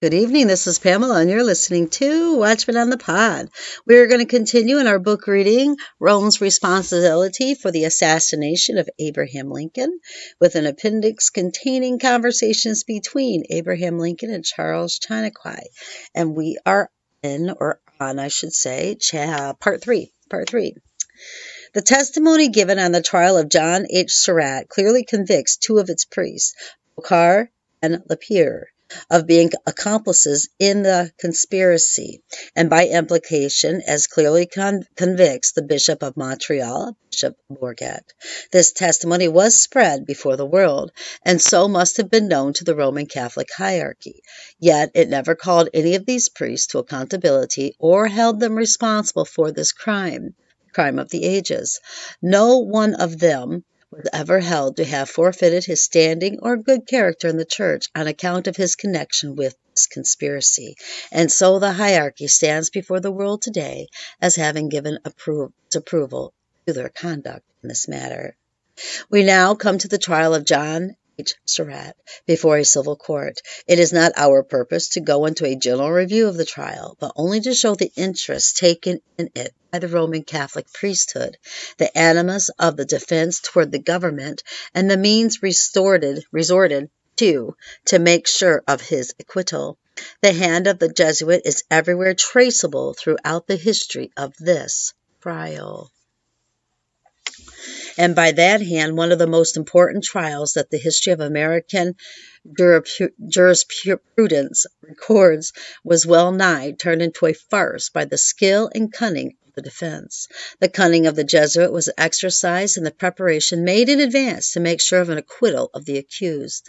Good evening. This is Pamela, and you're listening to Watchmen on the Pod. We're going to continue in our book reading, Rome's Responsibility for the Assassination of Abraham Lincoln, with an appendix containing conversations between Abraham Lincoln and Charles Chanakwi. And we are on, I should say, part three. The testimony given on the trial of John H. Surratt clearly convicts two of its priests, Boucar and Lapierre, of being accomplices in the conspiracy, and by implication as clearly convicts the Bishop of Montreal, Bishop Bourget. This testimony was spread before the world, and so must have been known to the Roman Catholic hierarchy. Yet it never called any of these priests to accountability or held them responsible for this crime of the ages. No one of them was ever held to have forfeited his standing or good character in the church on account of his connection with this conspiracy. And so the hierarchy stands before the world today as having given approval to their conduct in this matter. We now come to the trial of John H. Surratt before a civil court. It is not our purpose to go into a general review of the trial, but only to show the interest taken in it by the Roman Catholic priesthood, the animus of the defense toward the government, and the means resorted to make sure of his acquittal. The hand of the Jesuit is everywhere traceable throughout the history of this trial. And by that hand, one of the most important trials that the history of American jurisprudence records was well nigh turned into a farce by the skill and cunning of the defense. The cunning of the Jesuit was exercised in the preparation made in advance to make sure of an acquittal of the accused.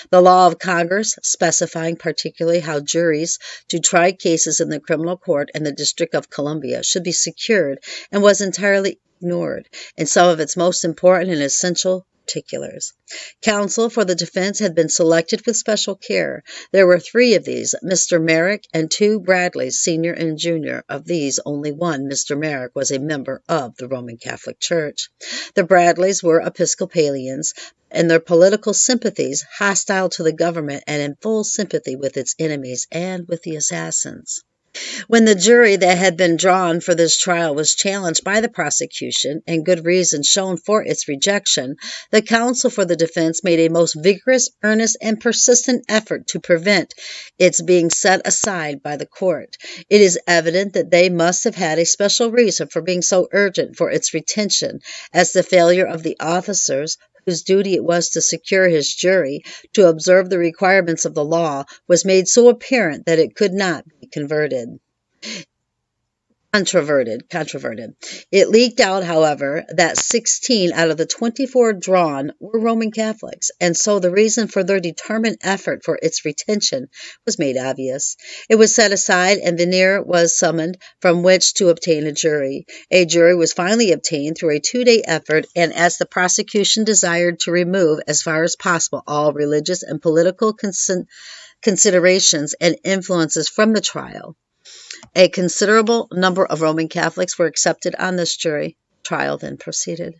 The law of Congress, specifying particularly how juries to try cases in the criminal court in the District of Columbia should be secured, and was entirely ignored in some of its most important and essential particulars. Counsel for the defense had been selected with special care. There were three of these, Mr. Merrick and two Bradleys, senior and junior. Of these, only one, Mr. Merrick, was a member of the Roman Catholic Church. The Bradleys were Episcopalians, and their political sympathies hostile to the government and in full sympathy with its enemies and with the assassins. When the jury that had been drawn for this trial was challenged by the prosecution, and good reason shown for its rejection, the counsel for the defense made a most vigorous, earnest, and persistent effort to prevent its being set aside by the court. It is evident that they must have had a special reason for being so urgent for its retention, as the failure of the officers whose duty it was to secure his jury to observe the requirements of the law was made so apparent that it could not be controverted. It leaked out, however, that 16 out of the 24 drawn were Roman Catholics, and so the reason for their determined effort for its retention was made obvious. It was set aside, and veneer was summoned from which to obtain a jury. A jury was finally obtained through a 2-day effort, and as the prosecution desired to remove, as far as possible, all religious and political considerations and influences from the trial, a considerable number of Roman Catholics were accepted on this jury. Trial then proceeded.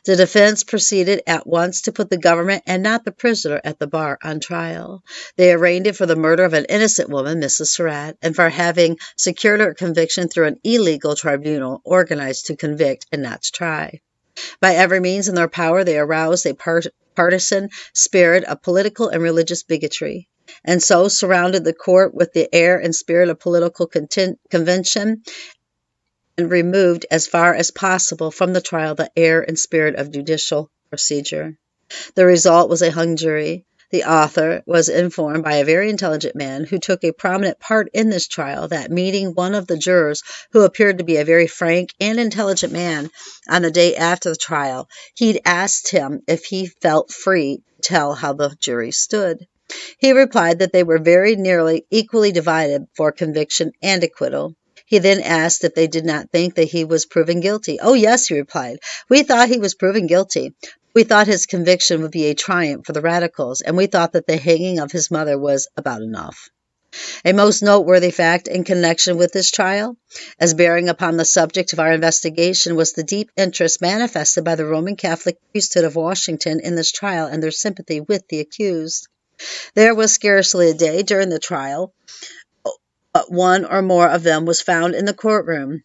The defense proceeded at once to put the government and not the prisoner at the bar on trial. They arraigned it for the murder of an innocent woman, Mrs. Surratt, and for having secured her conviction through an illegal tribunal organized to convict and not to try. By every means in their power, they aroused a partisan spirit of political and religious bigotry, and so surrounded the court with the air and spirit of political convention, and removed as far as possible from the trial the air and spirit of judicial procedure. The result was a hung jury. The author was informed by a very intelligent man who took a prominent part in this trial that, meeting one of the jurors who appeared to be a very frank and intelligent man on the day after the trial, he'd asked him if he felt free to tell how the jury stood. He replied that they were very nearly equally divided for conviction and acquittal. He then asked if they did not think that he was proven guilty. "Oh, yes," he replied. "We thought he was proven guilty. We thought his conviction would be a triumph for the radicals, and we thought that the hanging of his mother was about enough." A most noteworthy fact in connection with this trial, as bearing upon the subject of our investigation, was the deep interest manifested by the Roman Catholic priesthood of Washington in this trial and their sympathy with the accused. There was scarcely a day during the trial but one or more of them was found in the courtroom.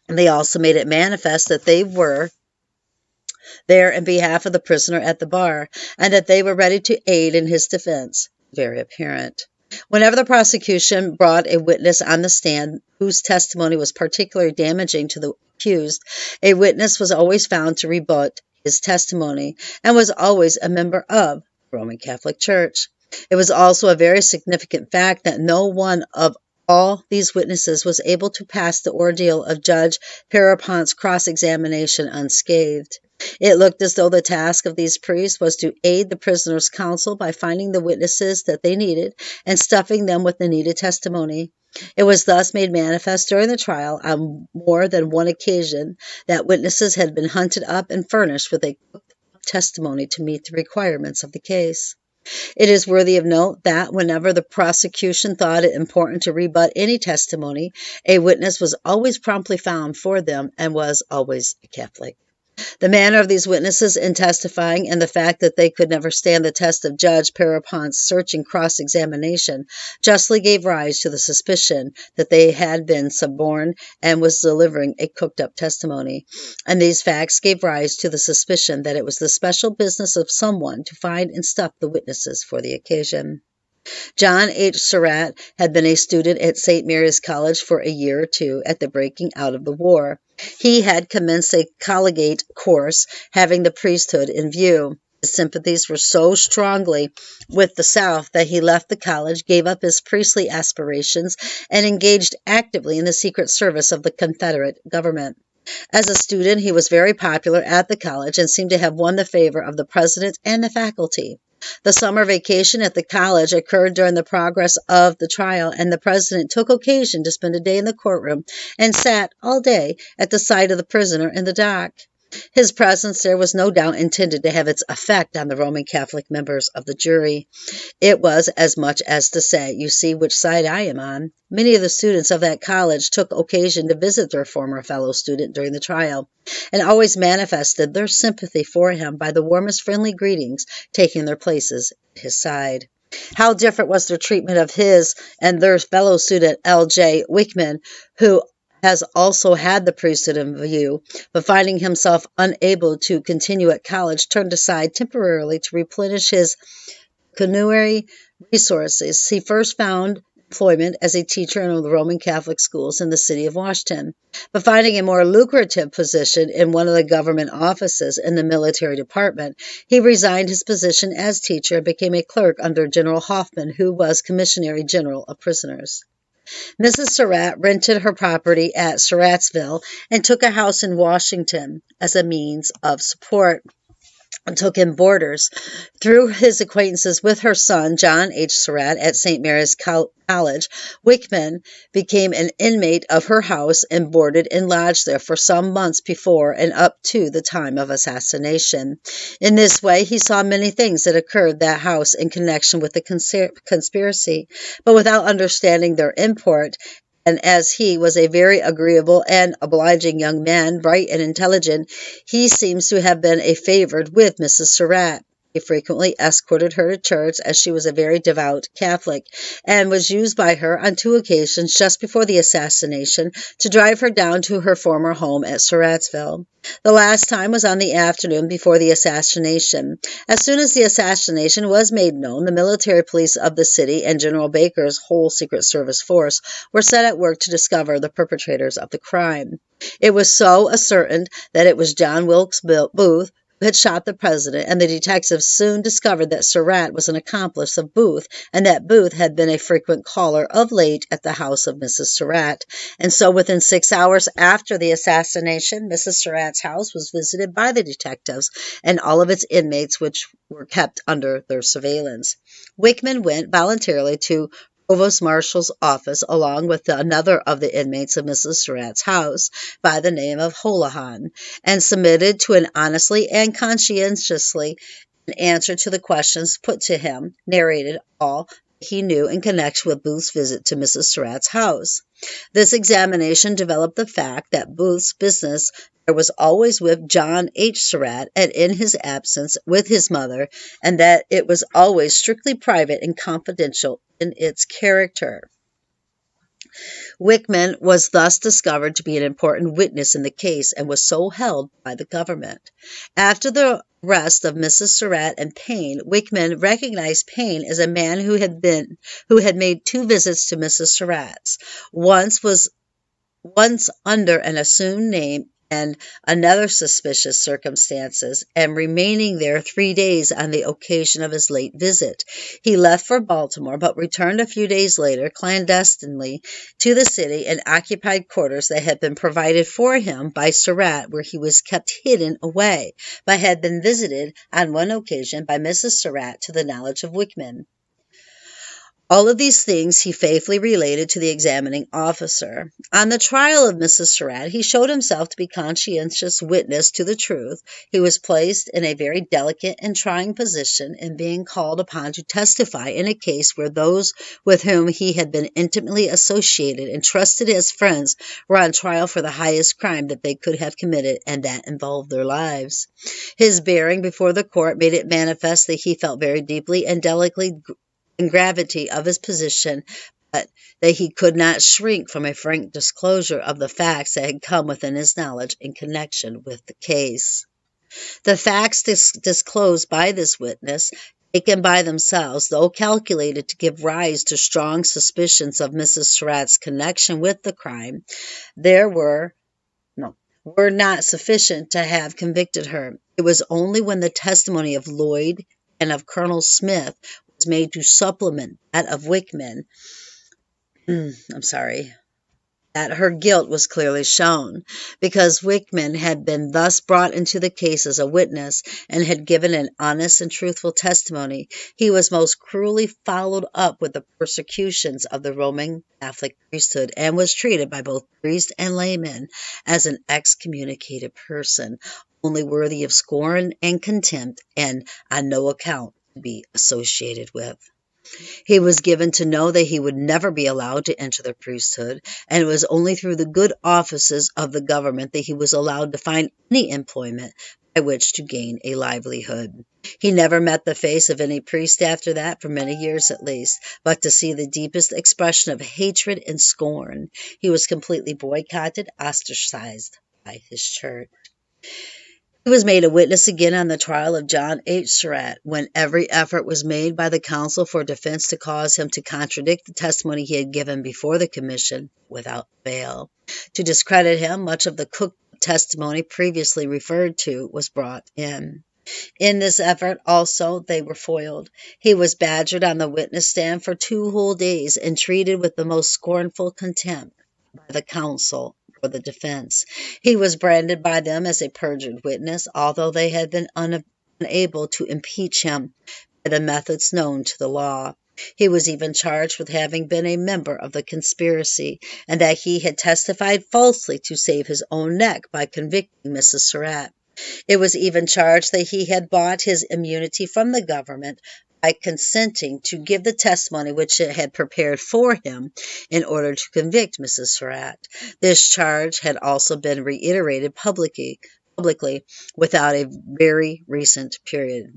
And they also made it manifest that they were there in behalf of the prisoner at the bar, and that they were ready to aid in his defense. Very apparent. Whenever the prosecution brought a witness on the stand whose testimony was particularly damaging to the accused, a witness was always found to rebut his testimony and was always a member of the Roman Catholic Church. It was also a very significant fact that no one of all these witnesses was able to pass the ordeal of Judge Pierrepont's cross-examination unscathed. It looked as though the task of these priests was to aid the prisoner's counsel by finding the witnesses that they needed and stuffing them with the needed testimony. It was thus made manifest during the trial on more than one occasion that witnesses had been hunted up and furnished with a testimony to meet the requirements of the case. It is worthy of note that whenever the prosecution thought it important to rebut any testimony, a witness was always promptly found for them and was always a Catholic. The manner of these witnesses in testifying and the fact that they could never stand the test of Judge Pierrepont's searching cross-examination justly gave rise to the suspicion that they had been suborned and was delivering a cooked-up testimony. And these facts gave rise to the suspicion that it was the special business of someone to find and stuff the witnesses for the occasion. John H. Surratt had been a student at St. Mary's College for a year or two at the breaking out of the war. He had commenced a collegiate course, having the priesthood in view. His sympathies were so strongly with the South that he left the college, gave up his priestly aspirations, and engaged actively in the secret service of the Confederate government. As a student, he was very popular at the college and seemed to have won the favor of the president and the faculty. The summer vacation at the college occurred during the progress of the trial, and the president took occasion to spend a day in the courtroom and sat all day at the side of the prisoner in the dock. His presence there was no doubt intended to have its effect on the Roman Catholic members of the jury. It was as much as to say, "You see which side I am on." Many of the students of that college took occasion to visit their former fellow student during the trial, and always manifested their sympathy for him by the warmest friendly greetings, taking their places at his side. How different was their treatment of his and their fellow student L.J. Wickman, who has also had the priesthood in view, but finding himself unable to continue at college, turned aside temporarily to replenish his pecuniary resources. He first found employment as a teacher in the Roman Catholic schools in the city of Washington, but finding a more lucrative position in one of the government offices in the military department, he resigned his position as teacher and became a clerk under General Hoffman, who was Commissary General of Prisoners. Mrs. Surratt rented her property at Surrattsville and took a house in Washington as a means of support, and took in boarders. Through his acquaintances with her son, John H. Surratt, at St. Mary's College, Wickman became an inmate of her house and boarded and lodged there for some months before and up to the time of assassination. In this way, he saw many things that occurred that house in connection with the conspiracy, but without understanding their import. And as he was a very agreeable and obliging young man, bright and intelligent, he seems to have been a favored with Mrs. Surratt. He frequently escorted her to church, as she was a very devout Catholic, and was used by her on 2 occasions just before the assassination to drive her down to her former home at Surrattsville. The last time was on the afternoon before the assassination. As soon as the assassination was made known, the military police of the city and General Baker's whole Secret Service force were set at work to discover the perpetrators of the crime. It was so ascertained that it was John Wilkes Booth had shot the president, and the detectives soon discovered that Surratt was an accomplice of Booth, and that Booth had been a frequent caller of late at the house of Mrs. Surratt. And so within 6 hours after the assassination, Mrs. Surratt's house was visited by the detectives and all of its inmates, which were kept under their surveillance. Wickman went voluntarily to Provost Marshal's office along with another of the inmates of Mrs. Surratt's house by the name of Holohan, and submitted to an honestly and conscientiously in answer to the questions put to him, narrated all he knew in connection with Booth's visit to Mrs. Surratt's house. This examination developed the fact that Booth's business I was always with John H. Surratt and in his absence with his mother, and that it was always strictly private and confidential in its character. Wickman was thus discovered to be an important witness in the case and was so held by the government. After the arrest of Mrs. Surratt and Payne, Wickman recognized Payne as a man who had made two visits to Mrs. Surratt's. Once under an assumed name and another suspicious circumstances, and remaining there 3 days on the occasion of his late visit. He left for Baltimore, but returned a few days later clandestinely to the city and occupied quarters that had been provided for him by Surratt, where he was kept hidden away, but had been visited on one occasion by Mrs. Surratt to the knowledge of Wickman. All of these things he faithfully related to the examining officer. On the trial of Mrs. Surratt, he showed himself to be conscientious witness to the truth. He was placed in a very delicate and trying position in being called upon to testify in a case where those with whom he had been intimately associated and trusted as friends were on trial for the highest crime that they could have committed, and that involved their lives. His bearing before the court made it manifest that he felt very deeply and delicately and gravity of his position, but that he could not shrink from a frank disclosure of the facts that had come within his knowledge in connection with the case. The facts disclosed by this witness, taken by themselves, though calculated to give rise to strong suspicions of Mrs. Surratt's connection with the crime, were not sufficient to have convicted her. It was only when the testimony of Lloyd and of Colonel Smith was made to supplement that of Wickman, that her guilt was clearly shown. Because Wickman had been thus brought into the case as a witness and had given an honest and truthful testimony, he was most cruelly followed up with the persecutions of the Roman Catholic priesthood and was treated by both priest and laymen as an excommunicated person, only worthy of scorn and contempt, and on no account to be associated with. He was given to know that he would never be allowed to enter the priesthood, and it was only through the good offices of the government that he was allowed to find any employment by which to gain a livelihood. He never met the face of any priest after that, for many years at least, but to see the deepest expression of hatred and scorn. He was completely boycotted, ostracized by his church. He was made a witness again on the trial of John H. Surratt, when every effort was made by the counsel for defense to cause him to contradict the testimony he had given before the commission, without avail. To discredit him, much of the cooked testimony previously referred to was brought in. In this effort also they were foiled. He was badgered on the witness stand for 2 whole days and treated with the most scornful contempt by the counsel for the defense. He was branded by them as a perjured witness, although they had been unable to impeach him by the methods known to the law. He was even charged with having been a member of the conspiracy, and that he had testified falsely to save his own neck by convicting Mrs. Surratt. It was even charged that he had bought his immunity from the government by consenting to give the testimony which it had prepared for him in order to convict Mrs. Surratt. This charge had also been reiterated publicly within a very recent period.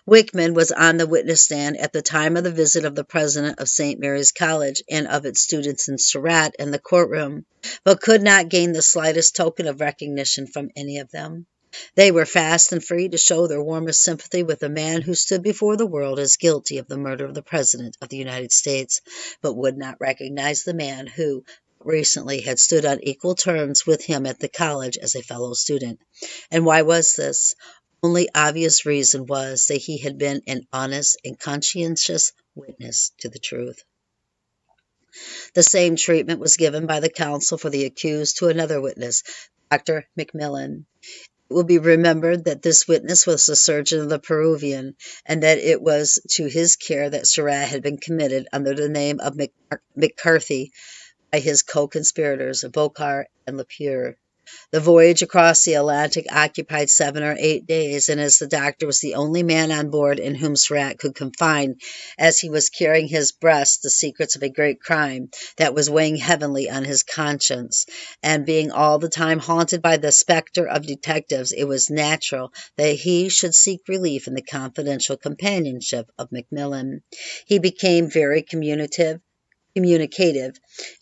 Wickman was on the witness stand at the time of the visit of the president of St. Mary's College and of its students in Surratt in the courtroom, but could not gain the slightest token of recognition from any of them. They were fast and free to show their warmest sympathy with a man who stood before the world as guilty of the murder of the President of the United States, but would not recognize the man who recently had stood on equal terms with him at the college as a fellow student. And why was this? Only obvious reason was that he had been an honest and conscientious witness to the truth. The same treatment was given by the counsel for the accused to another witness, Dr. McMillan. It will be remembered that this witness was the surgeon of the Peruvian, and that it was to his care that Surratt had been committed under the name of McCarthy by his co-conspirators, Bocar and Lapierre. The voyage across the Atlantic occupied 7 or 8 days, and as the doctor was the only man on board in whom Surratt could confide, as he was carrying his breast, the secrets of a great crime that was weighing heavily on his conscience, and being all the time haunted by the spectre of detectives, it was natural that he should seek relief in the confidential companionship of Macmillan. He became very communicative,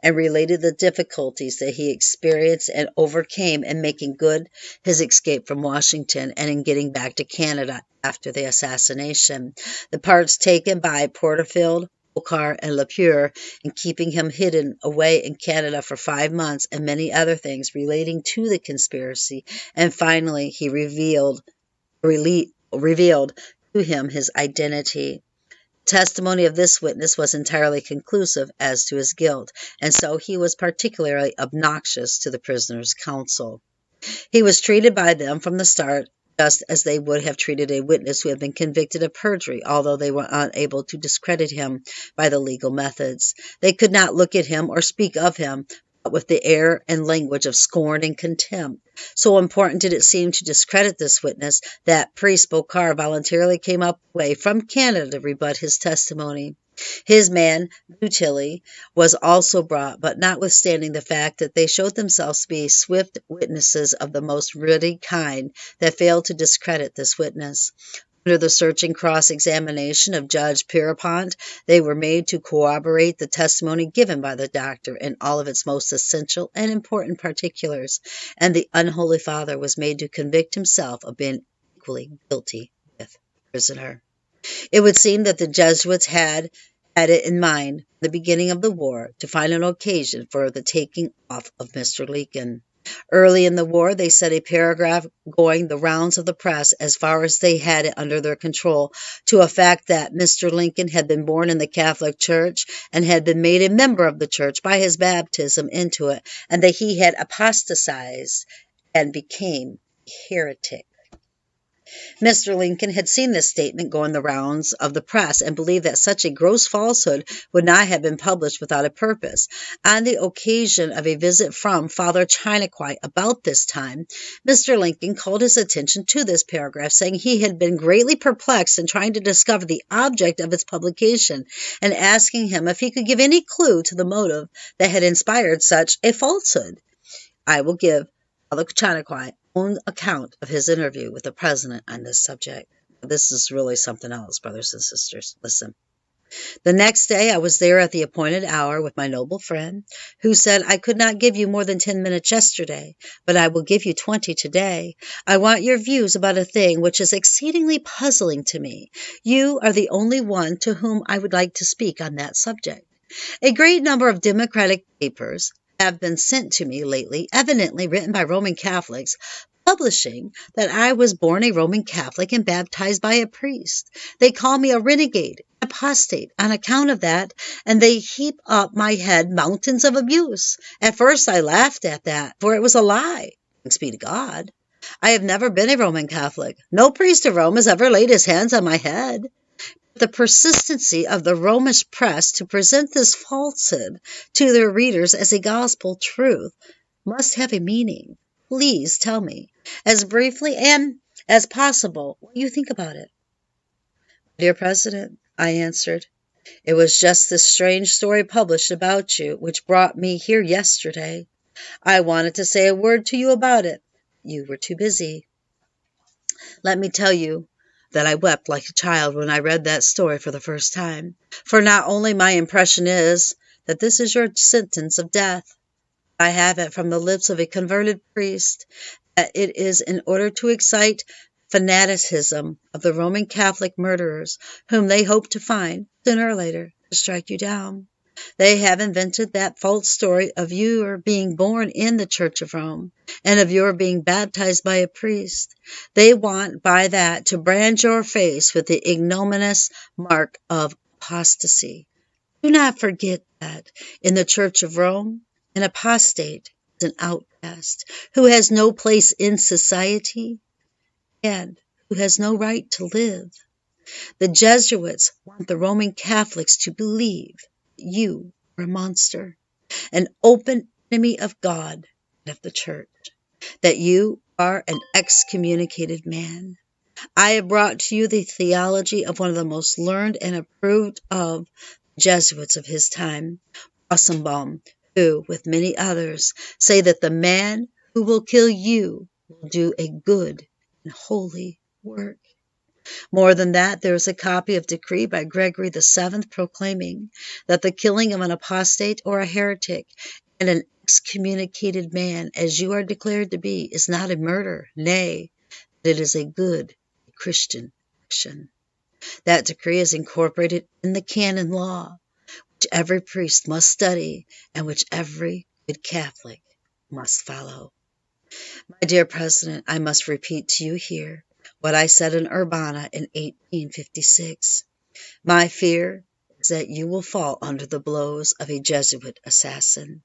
and related the difficulties that he experienced and overcame in making good his escape from Washington and in getting back to Canada after the assassination, the parts taken by Porterfield, Holkar, and Lepure in keeping him hidden away in Canada for 5 months, and many other things relating to the conspiracy, and finally he revealed to him his identity. Testimony of this witness was entirely conclusive as to his guilt, and so he was particularly obnoxious to the prisoner's counsel. He was treated by them from the start just as they would have treated a witness who had been convicted of perjury, although they were unable to discredit him by the legal methods. They could not look at him or speak of him but with the air and language of scorn and contempt. So important did it seem to discredit this witness that priest Boucard voluntarily came up away from Canada to rebut his testimony. His man, Boutilly, was also brought, but notwithstanding the fact that they showed themselves to be swift witnesses of the most ready kind, that failed to discredit this witness. Under the searching cross-examination of Judge Pierrepont, they were made to corroborate the testimony given by the doctor in all of its most essential and important particulars, and the unholy father was made to convict himself of being equally guilty with the prisoner. It would seem that the Jesuits had it in mind, from the beginning of the war, to find an occasion for the taking off of Mr. Lincoln. Early in the war, they set a paragraph going the rounds of the press as far as they had it under their control, to a fact that Mr. Lincoln had been born in the Catholic Church and had been made a member of the Church by his baptism into it, and that he had apostatized and became a heretic. Mr. Lincoln had seen this statement going the rounds of the press and believed that such a gross falsehood would not have been published without a purpose. On the occasion of a visit from Father Chinaquay about this time, Mr. Lincoln called his attention to this paragraph, saying he had been greatly perplexed in trying to discover the object of its publication, and asking him if he could give any clue to the motive that had inspired such a falsehood. I will give Father Chinaquay own account of his interview with the president on this subject. This is really something else, brothers and sisters. Listen. The next day I was there at the appointed hour with my noble friend, who said, I could not give you more than 10 minutes yesterday, but I will give you 20 today. I want your views about a thing which is exceedingly puzzling to me. You are the only one to whom I would like to speak on that subject. A great number of Democratic papers have been sent to me lately, evidently written by Roman Catholics, publishing that I was born a Roman Catholic and baptized by a priest. They call me a renegade, apostate, on account of that, and they heap up my head mountains of abuse. At first I laughed at that, for it was a lie. Thanks be to God. I have never been a Roman Catholic. No priest of Rome has ever laid his hands on my head. The persistency of the Romish press to present this falsehood to their readers as a gospel truth must have a meaning. Please tell me, as briefly and as possible, what you think about it. Dear President, I answered, it was just this strange story published about you which brought me here yesterday. I wanted to say a word to you about it. You were too busy. Let me tell you that I wept like a child when I read that story for the first time, for not only my impression is that this is your sentence of death, I have it from the lips of a converted priest that it is in order to excite fanaticism of the Roman Catholic murderers, whom they hope to find, sooner or later, to strike you down. They have invented that false story of your being born in the Church of Rome, and of your being baptized by a priest. They want by that to brand your face with the ignominious mark of apostasy. Do not forget that in the Church of Rome, an apostate is an outcast who has no place in society and who has no right to live. The Jesuits want the Roman Catholics to believe that you are a monster, an open enemy of God and of the Church. that you are an excommunicated man. I have brought to you the theology of one of the most learned and approved of Jesuits of his time, Rosenbaum, who, with many others, say that the man who will kill you will do a good and holy work. More than that, there is a copy of decree by Gregory VII proclaiming that the killing of an apostate or a heretic and an excommunicated man, as you are declared to be, is not a murder, nay, it is a good Christian action. That decree is incorporated in the canon law, which every priest must study and which every good Catholic must follow. My dear President, I must repeat to you here what I said in Urbana in 1856. My fear is that you will fall under the blows of a Jesuit assassin,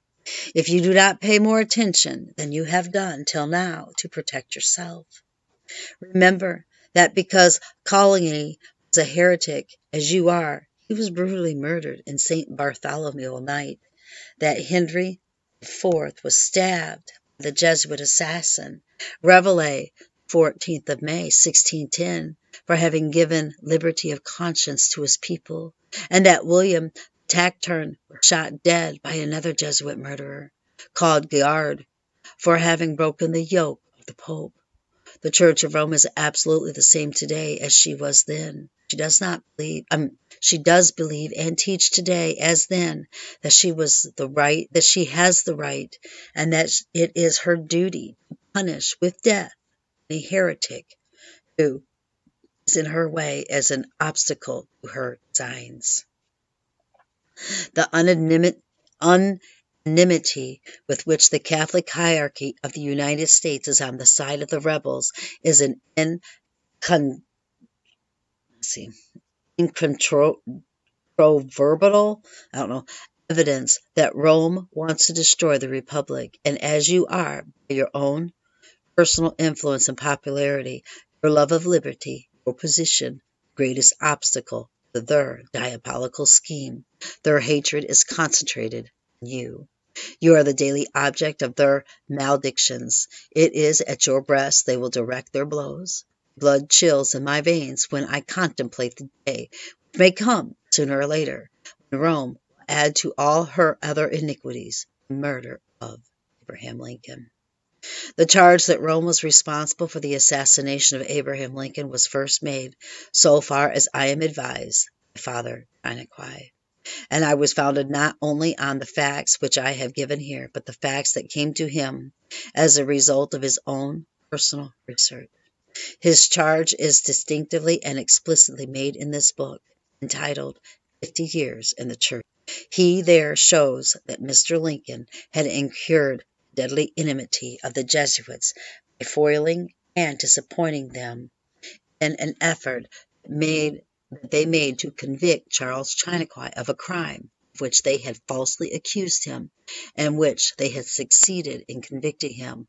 if you do not pay more attention than you have done till now to protect yourself. Remember that because Coligny was a heretic, as you are, he was brutally murdered in St. Bartholomew night, that Henry IV was stabbed by the Jesuit assassin, Reveille, 14th of May, 1610, for having given liberty of conscience to his people, and that William Tacturn was shot dead by another Jesuit murderer, called Guard, for having broken the yoke of the Pope. The Church of Rome is absolutely the same today as she was then. She does believe and teach today as then that she has the right, and that it is her duty to punish with death a heretic who is in her way as an obstacle to her designs. The unanimity with which the Catholic hierarchy of the United States is on the side of the rebels is an incontrovertible, evidence that Rome wants to destroy the Republic, and as you are, by your own personal influence and popularity, your love of liberty, your position, greatest obstacle to their diabolical scheme. Their hatred is concentrated on you. You are the daily object of their maledictions. It is at your breast they will direct their blows. Blood chills in my veins when I contemplate the day, which may come sooner or later, when Rome will add to all her other iniquities the murder of Abraham Lincoln. The charge that Rome was responsible for the assassination of Abraham Lincoln was first made, so far as I am advised, by Father Chinaquai. And I was founded not only on the facts which I have given here, but the facts that came to him as a result of his own personal research. His charge is distinctively and explicitly made in this book, entitled 50 Years in the Church. He there shows that Mr. Lincoln had incurred deadly enmity of the Jesuits by foiling and disappointing them in an effort that they made to convict Charles Chinaquai of a crime of which they had falsely accused him, and which they had succeeded in convicting him,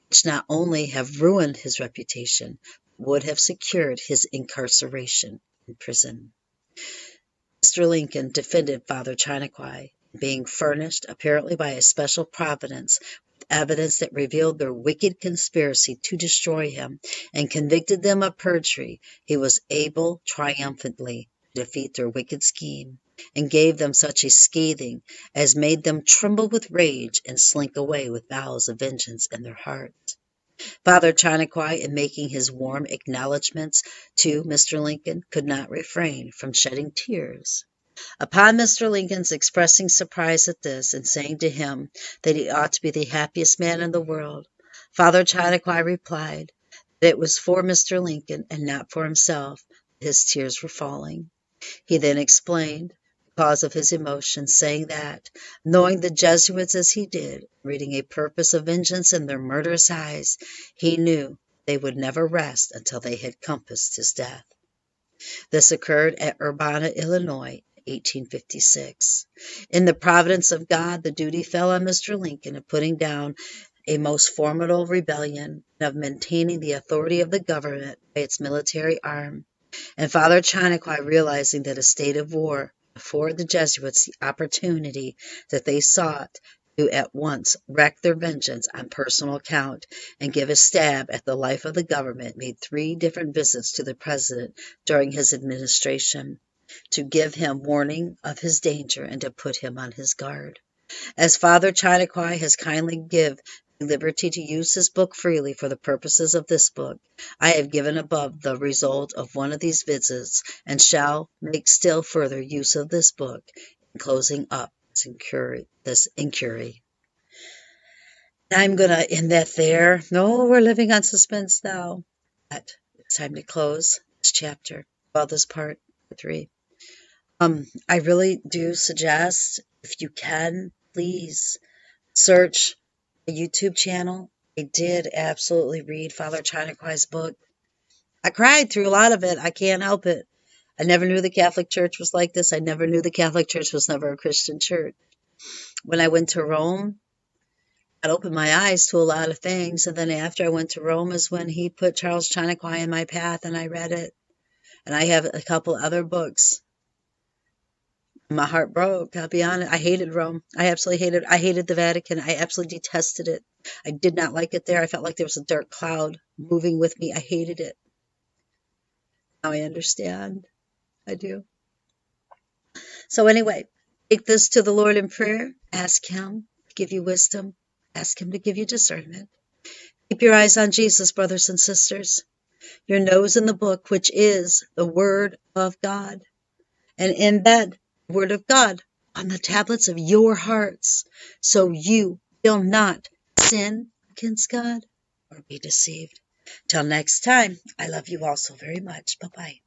which not only have ruined his reputation, but would have secured his incarceration in prison. Mr. Lincoln defended Father Chinaquai, being furnished, apparently by a special providence, with evidence that revealed their wicked conspiracy to destroy him, and convicted them of perjury. He was able triumphantly to defeat their wicked scheme, and gave them such a scathing as made them tremble with rage and slink away with vows of vengeance in their hearts. Father Chinaquai, in making his warm acknowledgments to Mr. Lincoln, could not refrain from shedding tears. Upon Mr. Lincoln's expressing surprise at this, and saying to him that he ought to be the happiest man in the world, Father Chinaquai replied that it was for Mr. Lincoln and not for himself that his tears were falling. He then explained the cause of his emotion, saying that, knowing the Jesuits as he did, reading a purpose of vengeance in their murderous eyes, he knew they would never rest until they had compassed his death. This occurred at Urbana, Illinois, 1856. In the providence of God, the duty fell on Mr. Lincoln of putting down a most formidable rebellion and of maintaining the authority of the government by its military arm. And Father Chinaquai, realizing that a state of war afforded the Jesuits the opportunity that they sought, to at once wreak their vengeance on personal account and give a stab at the life of the government, made 3 different visits to the president during his administration to give him warning of his danger and to put him on his guard. As Father Chanakwai has kindly given me liberty to use his book freely for the purposes of this book, I have given above the result of one of these visits and shall make still further use of this book in closing up this inquiry. I'm going to end that there. No, we're living on suspense now. But it's time to close this chapter. Well, this part 3. I really do suggest, if you can, please search a YouTube channel. I did absolutely read Father Chinakwai's book. I cried through a lot of it. I can't help it. I never knew the Catholic Church was like this. I never knew the Catholic Church was never a Christian church. When I went to Rome, it opened my eyes to a lot of things. And then after I went to Rome is when he put Charles Chinakwai in my path and I read it. And I have a couple other books. My heart broke. I'll be honest. I hated Rome. I hated the Vatican. I absolutely detested it. I did not like it there. I felt like there was a dark cloud moving with me. I hated it. Now I understand. I do. So anyway, take this to the Lord in prayer. Ask him to give you wisdom. Ask him to give you discernment. Keep your eyes on Jesus, brothers and sisters. Your nose in the book, which is the Word of God. And in that Word of God on the tablets of your hearts, so you will not sin against God or be deceived. Till next time, I love you all so very much. Bye-bye.